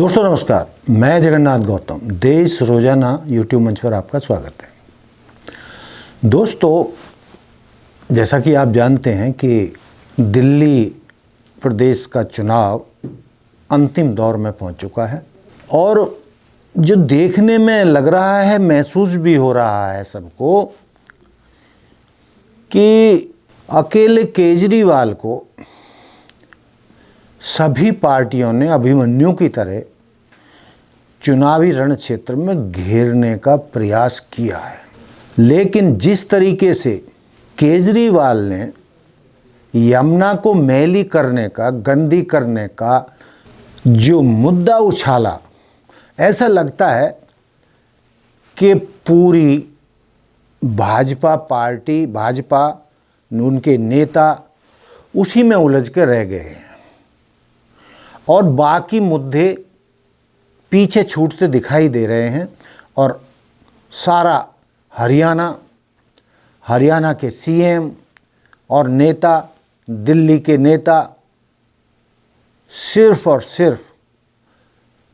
दोस्तों नमस्कार, मैं जगन्नाथ गौतम देश रोजाना यूट्यूब मंच पर आपका स्वागत है। दोस्तों, जैसा कि आप जानते हैं कि दिल्ली प्रदेश का चुनाव अंतिम दौर में पहुंच चुका है और जो देखने में लग रहा है, महसूस भी हो रहा है सबको कि अकेले केजरीवाल को सभी पार्टियों ने अभिमन्यु की तरह चुनावी रण क्षेत्र में घेरने का प्रयास किया है। लेकिन जिस तरीके से केजरीवाल ने यमुना को मैली करने का, गंदी करने का जो मुद्दा उछाला, ऐसा लगता है कि पूरी भाजपा पार्टी, भाजपा उनके नेता उसी में उलझ के रह गए हैं और बाकी मुद्दे पीछे छूटते दिखाई दे रहे हैं। और सारा हरियाणा के सीएम और नेता, दिल्ली के नेता सिर्फ और सिर्फ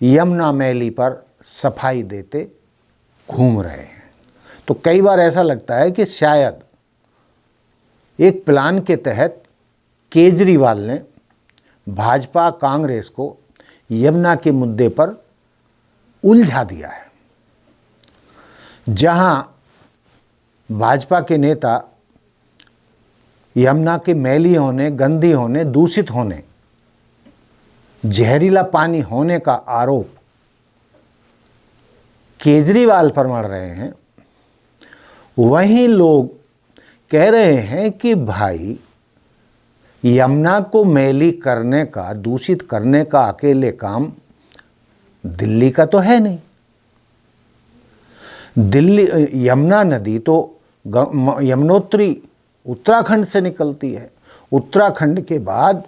यमुना मैली पर सफाई देते घूम रहे हैं। तो कई बार ऐसा लगता है कि शायद एक प्लान के तहत केजरीवाल ने भाजपा कांग्रेस को यमुना के मुद्दे पर उलझा दिया है। जहां भाजपा के नेता यमुना के मैली होने, गंदी होने, दूषित होने, जहरीला पानी होने का आरोप केजरीवाल पर मढ़ रहे हैं, वहीं लोग कह रहे हैं कि भाई यमुना को मैली करने का, दूषित करने का अकेले काम दिल्ली का तो है नहीं। यमुना नदी तो यमुनोत्री उत्तराखंड से निकलती है। उत्तराखंड के बाद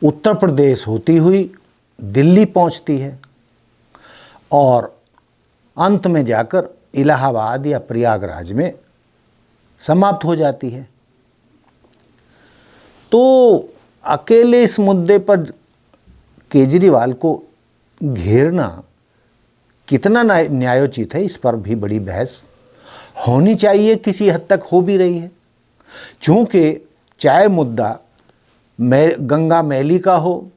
उत्तर प्रदेश होती हुई दिल्ली पहुंचती है और अंत में जाकर इलाहाबाद या प्रयागराज में समाप्त हो जाती है। तो अकेले इस मुद्दे पर केजरीवाल को घेरना कितना न्यायोचित है, इस पर भी बड़ी बहस होनी चाहिए, किसी हद तक हो भी रही है। चूँकि चाहे मुद्दा गंगा मैली का हो,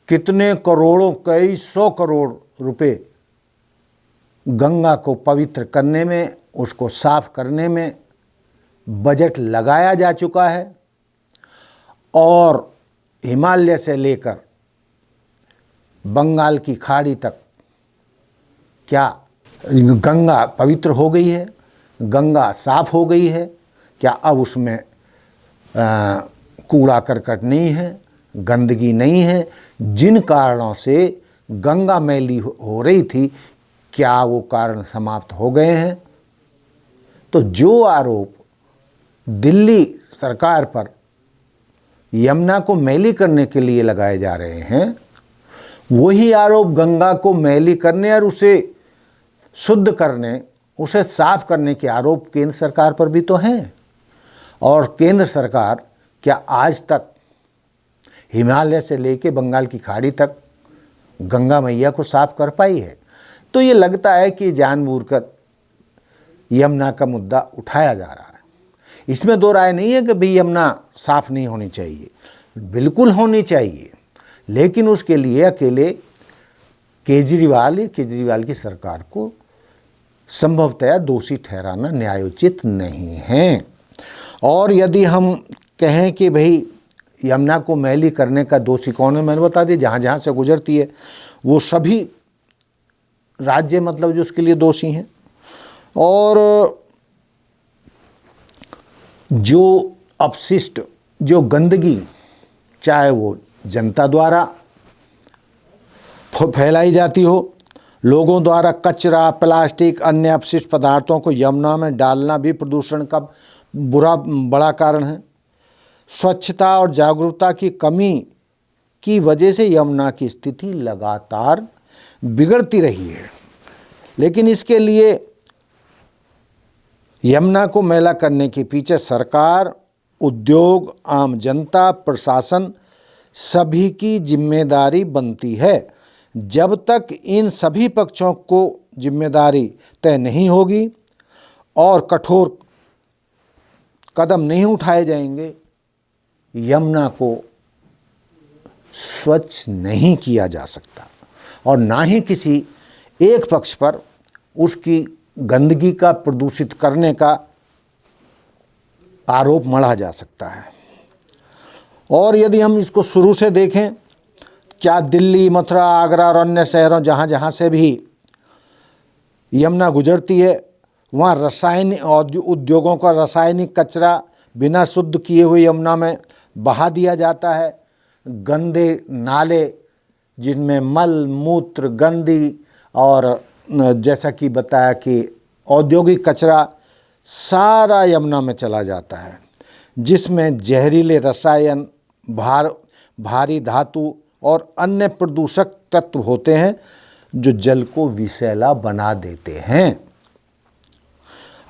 कितने करोड़ों, कई सौ करोड़ रुपए गंगा को पवित्र करने में, उसको साफ करने में बजट लगाया जा चुका है और हिमालय से लेकर बंगाल की खाड़ी तक क्या गंगा पवित्र हो गई है, गंगा साफ हो गई है? क्या अब उसमें कूड़ा करकट नहीं है, गंदगी नहीं है? जिन कारणों से गंगा मैली हो रही थी, क्या वो कारण समाप्त हो गए हैं? तो जो आरोप दिल्ली सरकार पर यमुना को मैली करने के लिए लगाए जा रहे हैं, वही आरोप गंगा को मैली करने और उसे शुद्ध करने, उसे साफ करने के आरोप केंद्र सरकार पर भी तो हैं। और केंद्र सरकार क्या आज तक हिमालय से लेके बंगाल की खाड़ी तक गंगा मैया को साफ कर पाई है? तो ये लगता है कि जानबूझकर यमुना का मुद्दा उठाया जा रहा है। इसमें दो राय नहीं है कि भाई यमुना साफ नहीं होनी चाहिए, बिल्कुल होनी चाहिए, लेकिन उसके लिए अकेले केजरीवाल की सरकार को संभवतया दोषी ठहराना न्यायोचित नहीं है। और यदि हम कहें कि भाई यमुना को मैली करने का दोषी कौन है, मैंने बता दिया, जहाँ जहाँ से गुजरती है वो सभी राज्य मतलब जो उसके लिए दोषी हैं। और जो अपशिष्ट, जो गंदगी, चाहे वो जनता द्वारा फैलाई जाती हो, लोगों द्वारा कचरा, प्लास्टिक, अन्य अपशिष्ट पदार्थों को यमुना में डालना भी प्रदूषण का बड़ा कारण है। स्वच्छता और जागरूकता की कमी की वजह से यमुना की स्थिति लगातार बिगड़ती रही है। लेकिन इसके लिए यमुना को मैला करने के पीछे सरकार, उद्योग, आम जनता, प्रशासन सभी की जिम्मेदारी बनती है। जब तक इन सभी पक्षों को जिम्मेदारी तय नहीं होगी और कठोर कदम नहीं उठाए जाएंगे, यमुना को स्वच्छ नहीं किया जा सकता और ना ही किसी एक पक्ष पर उसकी गंदगी का प्रदूषित करने का आरोप मढ़ा जा सकता है। और यदि हम इसको शुरू से देखें, क्या दिल्ली, मथुरा, आगरा और अन्य शहरों जहाँ जहाँ से भी यमुना गुजरती है वहाँ रासायनिक उद्योगों का रासायनिक कचरा बिना शुद्ध किए हुए यमुना में बहा दिया जाता है। गंदे नाले जिनमें मल मूत्र गंदी और जैसा कि बताया कि औद्योगिक कचरा सारा यमुना में चला जाता है, जिसमें जहरीले रसायन, भारी धातु और अन्य प्रदूषक तत्व होते हैं जो जल को विषैला बना देते हैं।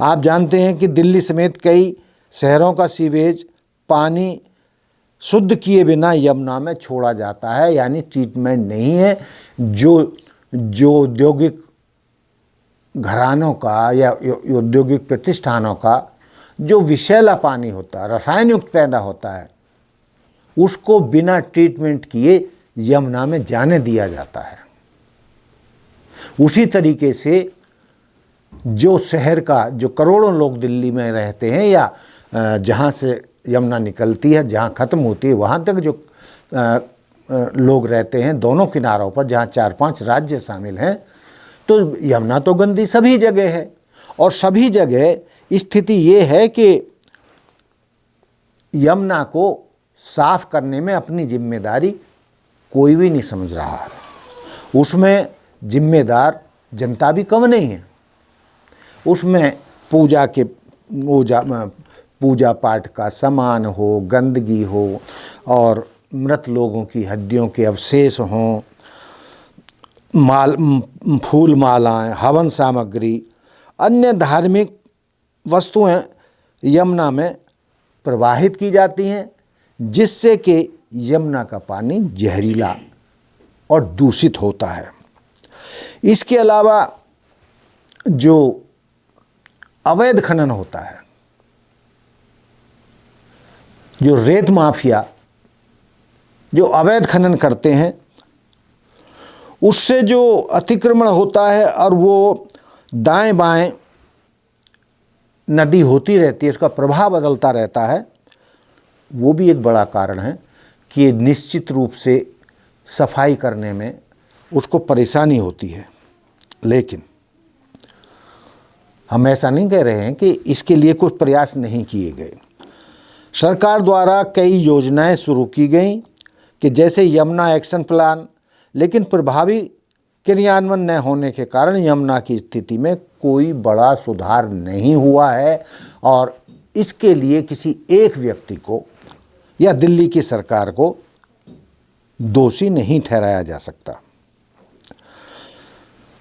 आप जानते हैं कि दिल्ली समेत कई शहरों का सीवेज पानी शुद्ध किए बिना यमुना में छोड़ा जाता है, यानी ट्रीटमेंट नहीं है। जो औद्योगिक घरानों का या औद्योगिक प्रतिष्ठानों का जो विषैला पानी होता है, रसायन युक्त पैदा होता है, उसको बिना ट्रीटमेंट किए यमुना में जाने दिया जाता है। उसी तरीके से जो शहर का जो करोड़ों लोग दिल्ली में रहते हैं या जहाँ से यमुना निकलती है, जहाँ ख़त्म होती है, वहाँ तक जो लोग रहते हैं दोनों किनारों पर, जहाँ 4-5 राज्य शामिल हैं, तो यमुना तो गंदी सभी जगह है। और सभी जगह स्थिति ये है कि यमुना को साफ करने में अपनी जिम्मेदारी कोई भी नहीं समझ रहा है। उसमें जिम्मेदार जनता भी कम नहीं है। उसमें पूजा पाठ का सामान हो, गंदगी हो और मृत लोगों की हड्डियों के अवशेष हों, फूल मालाएं, हवन सामग्री, अन्य धार्मिक वस्तुएं यमुना में प्रवाहित की जाती हैं, जिससे कि यमुना का पानी जहरीला और दूषित होता है। इसके अलावा जो अवैध खनन होता है, जो रेत माफिया जो अवैध खनन करते हैं, उससे जो अतिक्रमण होता है और वो दाएं बाएं नदी होती रहती है, उसका प्रवाह बदलता रहता है, वो भी एक बड़ा कारण है कि निश्चित रूप से सफाई करने में उसको परेशानी होती है। लेकिन हम ऐसा नहीं कह रहे हैं कि इसके लिए कुछ प्रयास नहीं किए गए। सरकार द्वारा कई योजनाएं शुरू की गई कि जैसे यमुना एक्शन प्लान, लेकिन प्रभावी क्रियान्वयन न होने के कारण यमुना की स्थिति में कोई बड़ा सुधार नहीं हुआ है और इसके लिए किसी एक व्यक्ति को या दिल्ली की सरकार को दोषी नहीं ठहराया जा सकता।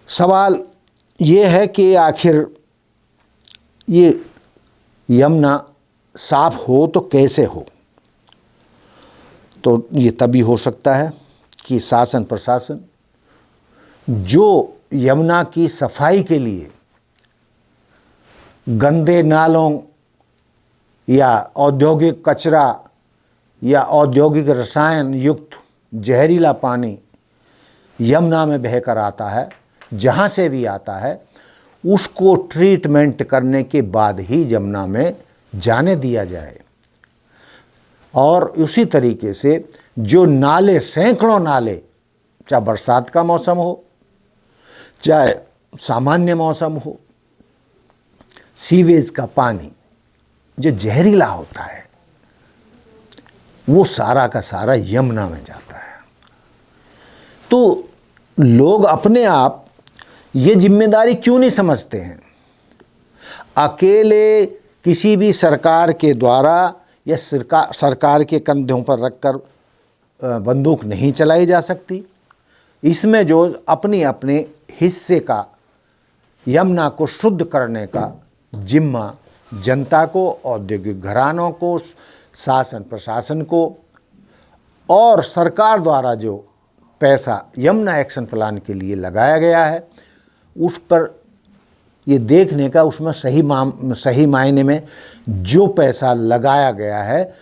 सवाल ये है कि आखिर ये यमुना साफ हो तो कैसे हो? तो ये तभी हो सकता है कि शासन प्रशासन जो यमुना की सफाई के लिए गंदे नालों या औद्योगिक कचरा या औद्योगिक रसायन युक्त जहरीला पानी यमुना में बहकर आता है, जहाँ से भी आता है, उसको ट्रीटमेंट करने के बाद ही यमुना में जाने दिया जाए। और उसी तरीके से जो नाले, सैकड़ों नाले, चाहे बरसात का मौसम हो चाहे सामान्य मौसम हो, सीवेज का पानी जो जहरीला होता है वो सारा का सारा यमुना में जाता है। तो लोग अपने आप ये जिम्मेदारी क्यों नहीं समझते हैं? अकेले किसी भी सरकार के द्वारा या सरकार के कंधों पर रखकर बंदूक नहीं चलाई जा सकती। इसमें जो अपने अपने हिस्से का यमुना को शुद्ध करने का जिम्मा जनता को, औद्योगिक घरानों को, शासन प्रशासन को और सरकार द्वारा जो पैसा यमुना एक्शन प्लान के लिए लगाया गया है उस पर ये देखने का, उसमें सही मायने में जो पैसा लगाया गया है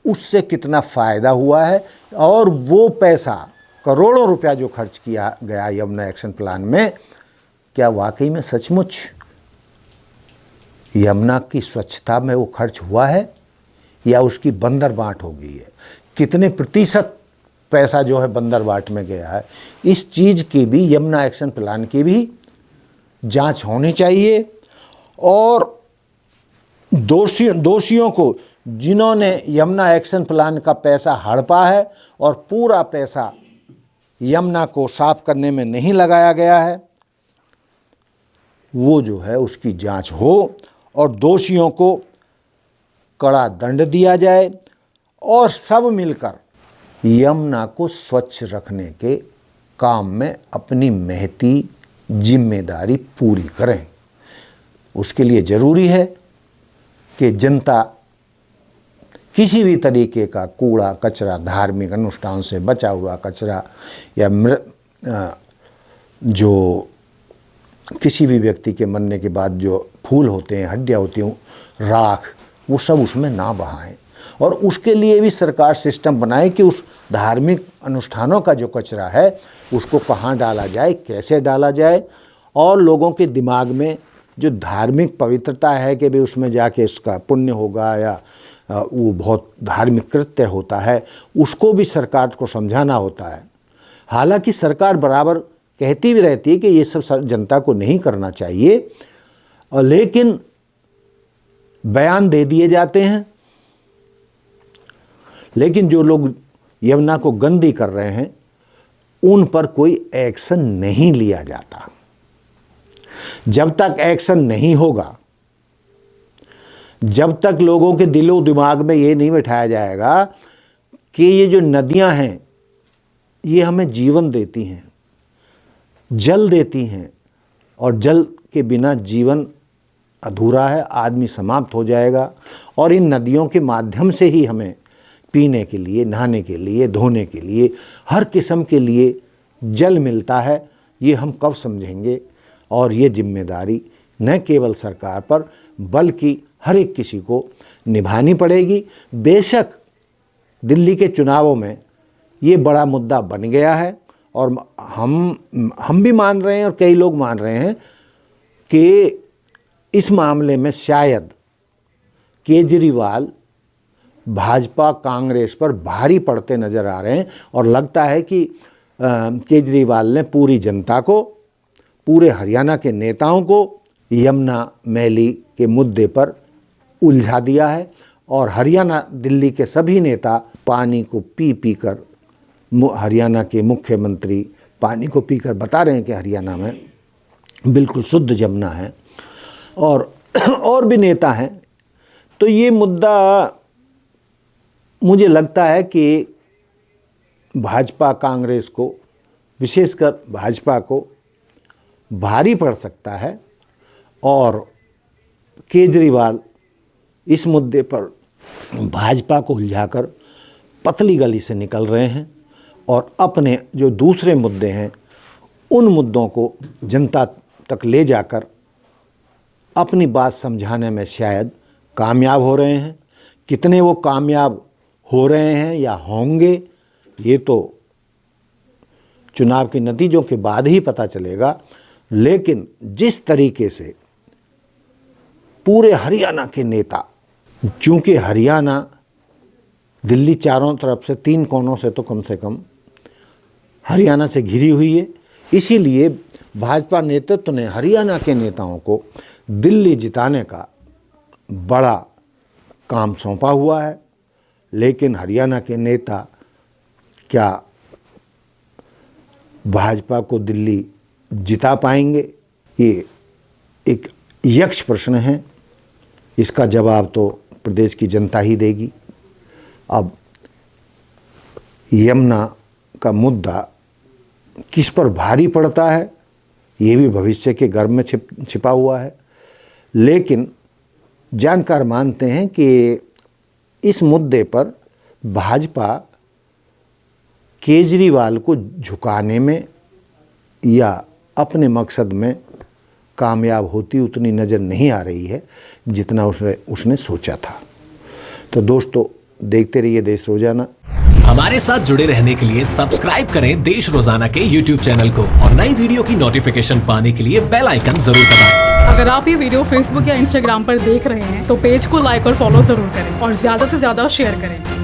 उससे कितना फ़ायदा हुआ है, और वो पैसा करोड़ों रुपया जो खर्च किया गया यमुना एक्शन प्लान में, क्या वाकई में सचमुच यमुना की स्वच्छता में वो खर्च हुआ है या उसकी बंदरबाट हो गई है, कितने प्रतिशत पैसा जो है बंदरबाट में गया है। इस चीज़ की भी, यमुना एक्शन प्लान की भी जांच होनी चाहिए, और दोषियों को, जिन्होंने यमुना एक्शन प्लान का पैसा हड़पा है और पूरा पैसा यमुना को साफ करने में नहीं लगाया गया है, वो जो है उसकी जांच हो और दोषियों को कड़ा दंड दिया जाए, और सब मिलकर यमुना को स्वच्छ रखने के काम में अपनी महती जिम्मेदारी पूरी करें। उसके लिए ज़रूरी है कि जनता किसी भी तरीके का कूड़ा कचरा, धार्मिक अनुष्ठान से बचा हुआ कचरा या जो किसी भी व्यक्ति के मरने के बाद जो फूल होते हैं, हड्डियाँ होती हैं, राख, वो सब उसमें ना बहाएं। और उसके लिए भी सरकार सिस्टम बनाए कि उस धार्मिक अनुष्ठानों का जो कचरा है उसको कहाँ डाला जाए, कैसे डाला जाए, और लोगों के दिमाग में जो धार्मिक पवित्रता है कि भाई उसमें जाके उसका पुण्य होगा या वो बहुत धार्मिक कृत्य होता है, उसको भी सरकार को समझाना होता है। हालांकि सरकार बराबर कहती भी रहती है कि ये सब जनता को नहीं करना चाहिए, और लेकिन बयान दे दिए जाते हैं, लेकिन जो लोग यमुना को गंदी कर रहे हैं उन पर कोई एक्शन नहीं लिया जाता। जब तक एक्शन नहीं होगा, जब तक लोगों के दिलो दिमाग में ये नहीं बिठाया जाएगा कि ये जो नदियां हैं ये हमें जीवन देती हैं, जल देती हैं, और जल के बिना जीवन अधूरा है, आदमी समाप्त हो जाएगा, और इन नदियों के माध्यम से ही हमें पीने के लिए, नहाने के लिए, धोने के लिए, हर किस्म के लिए जल मिलता है। ये हम कब समझेंगे? और ये जिम्मेदारी न केवल सरकार पर बल्कि हर एक किसी को निभानी पड़ेगी। बेशक दिल्ली के चुनावों में ये बड़ा मुद्दा बन गया है, और हम भी मान रहे हैं और कई लोग मान रहे हैं कि इस मामले में शायद केजरीवाल भाजपा कांग्रेस पर भारी पड़ते नज़र आ रहे हैं, और लगता है कि केजरीवाल ने पूरी जनता को, पूरे हरियाणा के नेताओं को यमुना मैली के मुद्दे पर उलझा दिया है, और हरियाणा, दिल्ली के सभी नेता पानी को पी कर, हरियाणा के मुख्यमंत्री पानी को पीकर बता रहे हैं कि हरियाणा में बिल्कुल शुद्ध यमुना है, और भी नेता हैं। तो ये मुद्दा मुझे लगता है कि भाजपा कांग्रेस को, विशेषकर भाजपा को भारी पड़ सकता है, और केजरीवाल इस मुद्दे पर भाजपा को उलझाकर पतली गली से निकल रहे हैं, और अपने जो दूसरे मुद्दे हैं उन मुद्दों को जनता तक ले जाकर अपनी बात समझाने में शायद कामयाब हो रहे हैं। कितने वो कामयाब हो रहे हैं या होंगे, ये तो चुनाव के नतीजों के बाद ही पता चलेगा। लेकिन जिस तरीके से पूरे हरियाणा के नेता, चूँकि हरियाणा दिल्ली चारों तरफ से, 3 कोनों से तो कम से कम हरियाणा से घिरी हुई है, इसीलिए भाजपा नेतृत्व ने हरियाणा के नेताओं को दिल्ली जिताने का बड़ा काम सौंपा हुआ है। लेकिन हरियाणा के नेता क्या भाजपा को दिल्ली जिता पाएंगे? ये एक यक्ष प्रश्न है, इसका जवाब तो प्रदेश की जनता ही देगी। अब यमुना का मुद्दा किस पर भारी पड़ता है, ये भी भविष्य के गर्भ में छिपा हुआ है। लेकिन जानकार मानते हैं कि इस मुद्दे पर भाजपा केजरीवाल को झुकाने में या अपने मकसद में कामयाब होती उतनी नज़र नहीं आ रही है जितना उसने सोचा था। तो दोस्तों, देखते रहिए देश रोजाना। हमारे साथ जुड़े रहने के लिए सब्सक्राइब करें देश रोजाना के YouTube चैनल को और नई वीडियो की नोटिफिकेशन पाने के लिए बेल आइकन जरूर दबाएं। अगर आप ये वीडियो Facebook या Instagram पर देख रहे हैं तो पेज को लाइक और फॉलो जरूर करें और ज्यादा से ज्यादा शेयर करें।